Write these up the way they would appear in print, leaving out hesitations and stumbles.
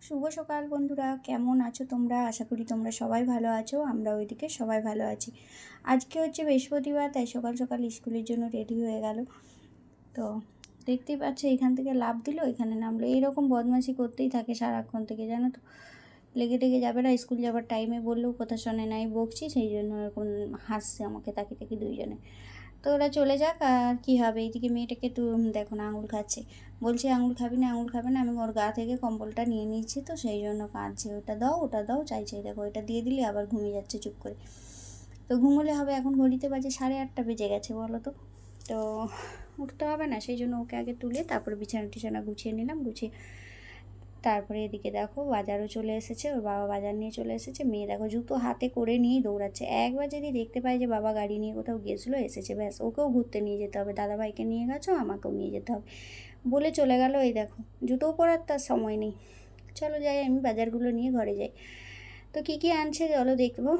শুভ সকাল বন্ধুরা, কেমন আছো তোমরা? আশা করি তোমরা সবাই ভালো আছো। আমরা ওইদিকে সবাই ভালো আছি। আজকে হচ্ছে বৃহস্পতিবার, তাই সকাল সকাল স্কুলের জন্য রেডি হয়ে গেল। তো দেখতেই পাচ্ছ, এখান থেকে লাফ দিল, এখানে নামলো। এইরকম বদমাশি করতেই থাকে সারাক্ষণ থেকে, জানো তো। লেগে টেগে যাবে না, স্কুল যাবার টাইমে বললেও কথা শোনে নাই, বকছি সেই জন্য এরকম হাসছে আমাকে তাকিয়ে তাকিয়ে দুইজনে। তো ওরা চলে যাক, আর কী হবে। এইদিকে মেয়েটাকে তো দেখো না, আঙুল খাচ্ছে। বলছে আঙুল খাবি না, আঙুল খাবে না। আমি ওর গা থেকে কম্বলটা নিয়ে নিচ্ছি, তো সেই জন্য কাঁদছে। ওটা দাও, ওটা দাও, চাইছে। দেখো এটা দিয়ে দিলে আবার ঘুমিয়ে যাচ্ছে চুপ করে। তো ঘুমোলে হবে, এখন ঘড়িতে বাজে 8:30 বেজে গেছে, বলো তো। তো উঠতে হবে না, সেই জন্য ওকে আগে তুলে তারপরে বিছানা টিছানা গুছিয়ে নিলাম। গুছিয়ে তারপরে এদিকে দেখো বাজারও চলে এসেছে, ওর বাবা বাজার নিয়ে চলে এসেছে। মেয়ে দেখো জুতো হাতে করে নিয়েই দৌড়াচ্ছে। একবার যদি দেখতে পাই যে বাবা গাড়ি নিয়ে কোথাও গেছিলো, এসেছে, ব্যাস ওকেও ঘুরতে নিয়ে যেতে হবে। দাদাভাইকে নিয়ে গেছো, আমাকেও নিয়ে যেতে হবে বলে চলে গেল। এই দেখো জুতোও পরার তার সময় নেই। চলো যাই, আমি বাজারগুলো নিয়ে ঘরে যাই। তো কী কী আনছে চলো দেখবো।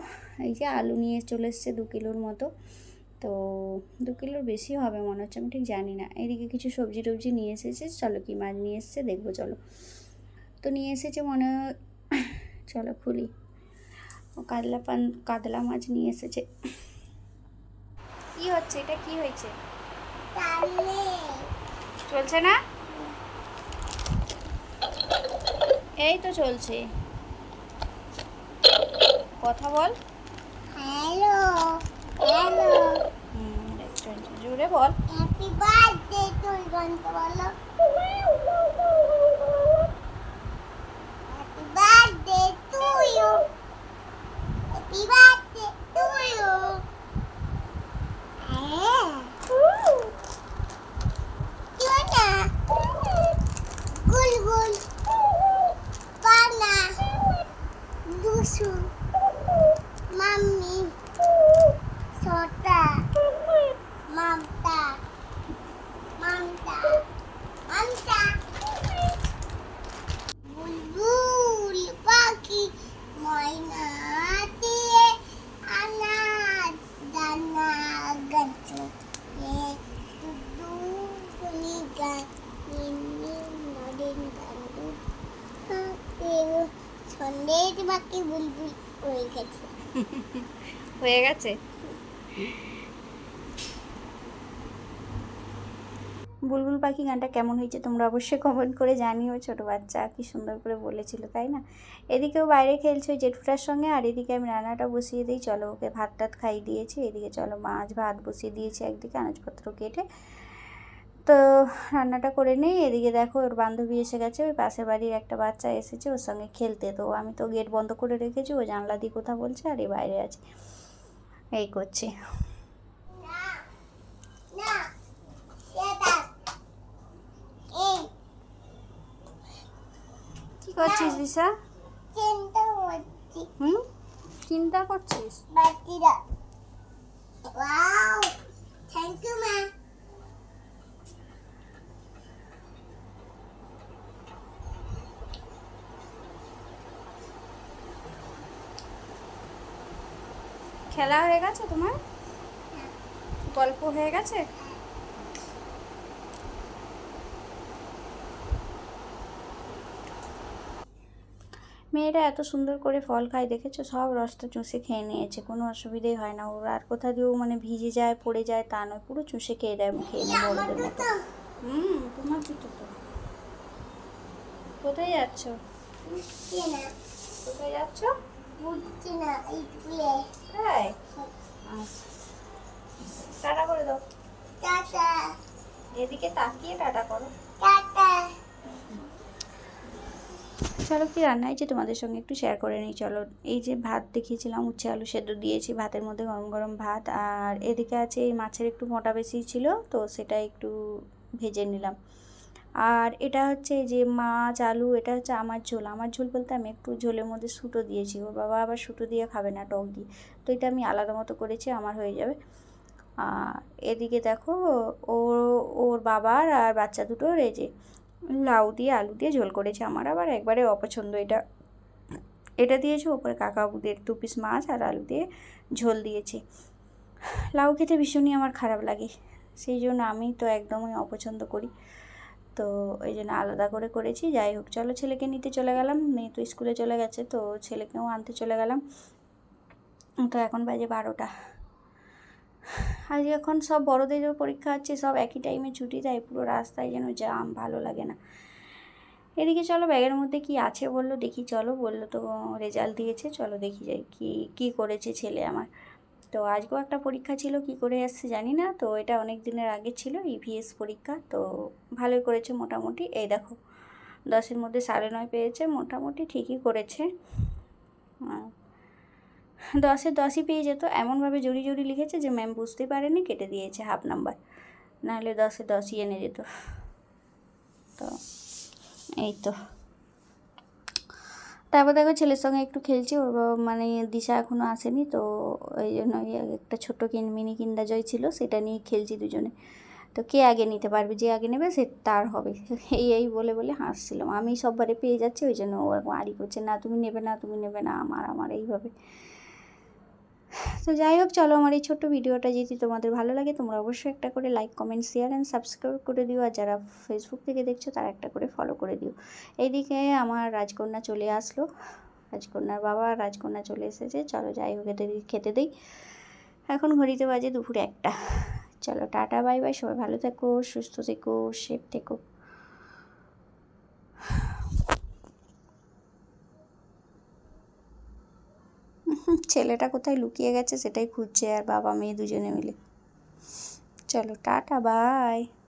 এই যে আলু নিয়ে চলে এসছে 2 কিলোর মতো। তো 2 কিলোর বেশি হবে মনে হচ্ছে, আমি ঠিক জানি না। এদিকে কিছু সবজি টবজি নিয়ে এসেছে। চলো কী মাছ নিয়ে এসছে দেখবো চলো। তো নিয়ে এসেছে মনে চলো খুলি। ও কাতলা মাছ নিয়ে এসেছে। কি হচ্ছে এটা? কি হয়েছে? চলছে না? এই তো চলছে। কথা বল। হ্যালো হ্যালো জোরে বল। হ্যাপি বার্থডে তুই গানটা বলো। Happy birthday to you. Happy birthday to you. হ্যাঁ চুনা গুলগুল কানা দুসু মাম্মি ছোটা মামতা মামতা মামতা বুলবুল পাখি ময়না দিয়ে আনা দানা গাছে দুদু গুনি গান নিনি নদিন গান সন্ধ্যের বাকি বুলবুল হয়ে গেছে। হয়ে গেছে। বুলবুল পাখি গানটা কেমন হয়েছে তোমরা অবশ্যই কমেন্ট করে জানিও। ছোটো বাচ্চা কি সুন্দর করে বলেছিল, তাই না? এদিকেও বাইরে খেলছে ওই জেঠুটার সঙ্গে, আর এদিকে আমি রান্নাটা বসিয়ে দিই। চলো ওকে ভাত টাত খাইয়ে দিয়েছি। এদিকে চলো মাছ ভাত বসিয়ে দিয়েছি একদিকে, আনাজপত্র কেটে। তো রান্নাটা করে নেই। এদিকে দেখো ওর বান্ধবী এসে গেছে, ওই পাশের বাড়ির একটা বাচ্চা এসেছে ওর সঙ্গে খেলতে। তো আমি তো গেট বন্ধ করে রেখেছি, ও জানলা দিয়ে কথা বলছে আর এই বাইরে আছে, এই করছে। কি করছিস দিশা? চিন্তা করছি। চিন্তা করছিস? বাটিরা ওয়াও থ্যাংক ইউ মা। খেলা হয়ে গেছে তোমার? গল্প হয়ে গেছে? মেয়েটা এত সুন্দর করে ফল খায় দেখেছো, সব রসটা চুষে খেয়ে নিয়েছে, কোনো অসুবিধাই হয় না ওর। আর কোথা দিয়েও মানে ভিজে যায় পড়ে যায় তা নয়, পুরো চুষে খেয়ে দেয়, খেয়ে নেয় বড়দের মতো। তোমার জুতো তো। কোথায় যাচ্ছ? কোথায় যাচ্ছ? বুঝছি না স্কুলে। তাই? আচ্ছা, টাটা করে দাও। টাটা এদিকে তাকিয়ে টাটা করো। টাটা। চলো কি রান্না হয়েছে তোমাদের সঙ্গে একটু শেয়ার করে নিই। চলো, এই যে ভাত দেখিয়েছিলাম, উচ্ছে আলু সেদ্ধ দিয়েছি ভাতের মধ্যে, গরম গরম ভাত। আর এদিকে আছে এই মাছের একটু মোটা বেশি ছিল, তো সেটা একটু ভেজে নিলাম। আর এটা হচ্ছে যে মাছ আলু, এটা হচ্ছে আমার ঝোল। আমার ঝোল বলতে আমি একটু ঝোলের মধ্যে সুটো দিয়েছি, ওর বাবা আবার সুটো দিয়ে খাবে না, টক দিয়ে। তো এটা আমি আলাদা মতো করেছি, আমার হয়ে যাবে। আর এদিকে দেখো ওর বাবার আর বাচ্চা দুটোর এই যে লাউ দিয়ে আলু দিয়ে ঝোল করেছে। আমার আবার একবারে অপছন্দ এটা। এটা দিয়েছে, ওপরে কাকাবুদের 2 পিস মাছ আর আলু দিয়ে ঝোল দিয়েছি। লাউ খেতে ভীষণই আমার খারাপ লাগে, সেই জন্য আমি তো একদমই অপছন্দ করি। তো ওই জন্য আলাদা করে করেছি। যাই হোক, চলো ছেলেকে নিতে চলে গেলাম, মেয়ে তো স্কুলে চলে গেছে, তো ছেলেকেও আনতে চলে গেলাম। তো এখন বাজে 12টা। আজকে এখন সব বড়োদেরও পরীক্ষা হচ্ছে, সব একই টাইমে ছুটি দেয়, পুরো রাস্তায় যেন জাম, ভালো লাগে না। এদিকে চলো ব্যাগের মধ্যে কি আছে বললো, দেখি চলো। বললো তো রেজাল্ট দিয়েছে, চলো দেখি যাই কি করেছে ছেলে আমার। তো আজকেও একটা পরীক্ষা ছিল, কি করে আসছে জানি না। তো এটা অনেক দিনের আগে ছিল, ইভিএস পরীক্ষা। তো ভালোই করেছে মোটামুটি। এই দেখো 10-এর মধ্যে 9.5 পেয়েছে, মোটামুটি ঠিকই করেছে। 10-এ 10ই পেয়ে যেত, এমনভাবে জড়ি জড়ি লিখেছে যে ম্যাম বুঝতে পারেনি, কেটে দিয়েছে হাফ নাম্বার, নাহলে 10-এ 10ই এনে যেত। তো এই তো, তারপর দেখো ছেলের সঙ্গে একটু খেলছি। ওর মানে দিশা এখনও আসেনি, তো ওই জন্য একটা ছোট্ট মিনি কিন্ডার জয় ছিল, সেটা নিয়ে খেলছি দুজনে। তো কে আগে নিতে পারবে, যে আগে নেবে সে তার হবে, এই বলে বলে হাসছিলাম। আমি সববারে পেয়ে যাচ্ছি, ওই জন্য ও আড়ি করছে, না তুমি নেবে না, তুমি নেবে না, আমার এইভাবে। তো যাই হোক, চলো আমার এই ছোট্ট ভিডিওটা যদি তোমাদের ভালো লাগে, তোমরা অবশ্যই একটা করে like, comment, share and subscribe করে দিও। আর যারা ফেসবুক থেকে দেখছো তারা একটা করে ফলো করে দিও। এইদিকে আমার রাজকন্যা চলে আসলো, রাজকন্যার বাবা, রাজকন্যা চলে এসেছে। চলো যাই হোক, এদের খেতে দিই। এখন ঘড়িতে বাজে দুপুর 1টা। চলো টাটা, বাই বাই, সবাই ভালো থেকো, সুস্থ থেকো, সেফ থেকো। ছেলেটা কোথায় লুকিয়ে গেছে সেটাই খুঁজছে, আর বাবা মেয়ে দুজনে মিলে। চলো টাটা, বাই।